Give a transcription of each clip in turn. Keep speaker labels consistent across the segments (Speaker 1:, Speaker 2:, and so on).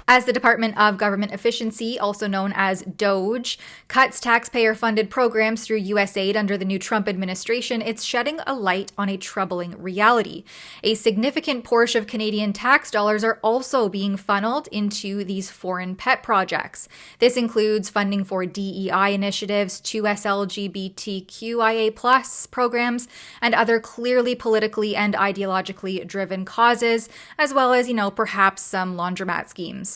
Speaker 1: As the Department of Government Efficiency, also known as DOGE, cuts taxpayer-funded programs through USAID under the new Trump administration, it's shedding a light on a troubling reality. A significant portion of Canadian tax dollars are also being funneled into these foreign pet projects. This includes funding for DEI initiatives, 2S LGBTQIA+ programs, and other clearly politically and ideologically driven causes, as well as, perhaps some laundromat schemes.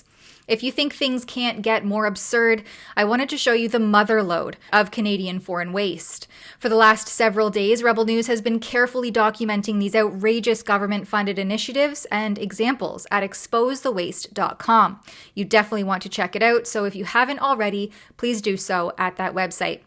Speaker 1: If you think things can't get more absurd, I wanted to show you the motherlode of Canadian foreign waste. For the last several days, Rebel News has been carefully documenting these outrageous government-funded initiatives and examples at exposethewaste.com. You definitely want to check it out, so if you haven't already, please do so at that website.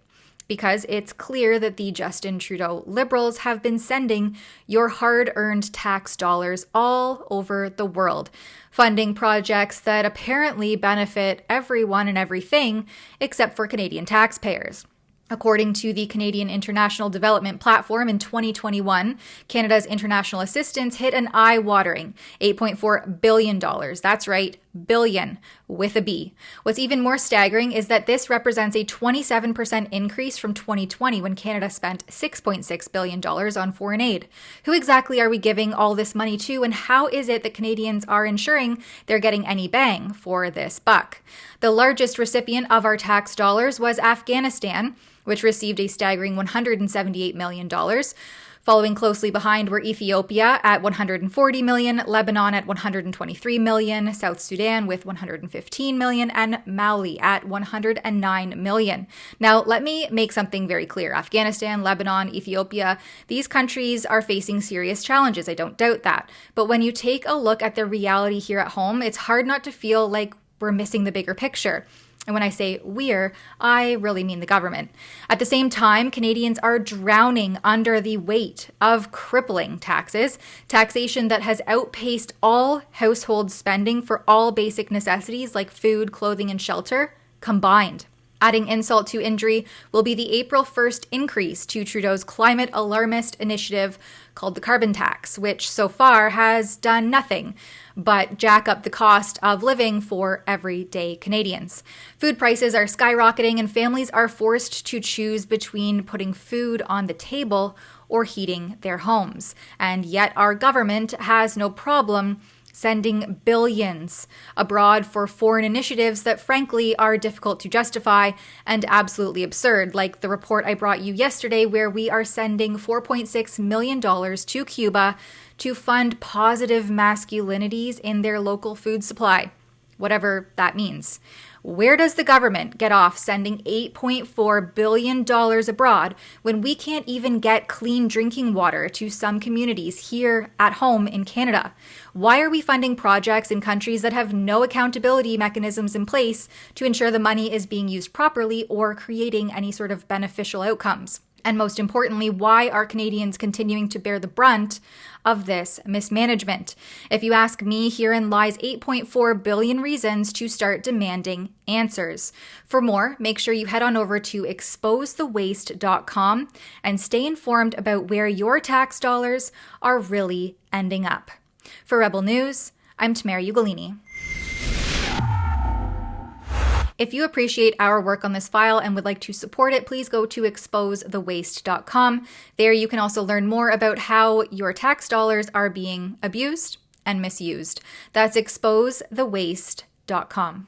Speaker 1: Because it's clear that the Justin Trudeau Liberals have been sending your hard-earned tax dollars all over the world, funding projects that apparently benefit everyone and everything except for Canadian taxpayers. According to the Canadian International Development Platform, in 2021, Canada's international assistance hit an eye-watering $8.4 billion. That's right, billion, with a B. What's even more staggering is that this represents a 27% increase from 2020, when Canada spent $6.6 billion on foreign aid. Who exactly are we giving all this money to, and how is it that Canadians are ensuring they're getting any bang for this buck? The largest recipient of our tax dollars was Afghanistan, which received a staggering $178 million. Following closely behind were Ethiopia at $140 million, Lebanon at $123 million, South Sudan with $115 million, and Mali at $109 million. Now, let me make something very clear. Afghanistan, Lebanon, Ethiopia, these countries are facing serious challenges. I don't doubt that. But when you take a look at the reality here at home, it's hard not to feel like we're missing the bigger picture. And when I say we're, I really mean the government. At the same time, Canadians are drowning under the weight of crippling taxes, taxation that has outpaced all household spending for all basic necessities like food, clothing, and shelter combined. Adding insult to injury will be the April 1st increase to Trudeau's climate alarmist initiative called the carbon tax, which so far has done nothing but jack up the cost of living for everyday Canadians. Food prices are skyrocketing, and families are forced to choose between putting food on the table or heating their homes. And yet our government has no problem sending billions abroad for foreign initiatives that frankly are difficult to justify and absolutely absurd, like the report I brought you yesterday, where we are sending $4.6 million to Cuba to fund positive masculinities in their local food supply, whatever that means. Where does the government get off sending $8.4 billion abroad when we can't even get clean drinking water to some communities here at home in Canada? Why are we funding projects in countries that have no accountability mechanisms in place to ensure the money is being used properly or creating any sort of beneficial outcomes? And most importantly, why are Canadians continuing to bear the brunt of this mismanagement? If you ask me, herein lies 8.4 billion reasons to start demanding answers. For more, make sure you head on over to exposethewaste.com and stay informed about where your tax dollars are really ending up. For Rebel News, I'm Tamara Ugolini. If you appreciate our work on this file and would like to support it, please go to exposethewaste.com. There you can also learn more about how your tax dollars are being abused and misused. That's exposethewaste.com.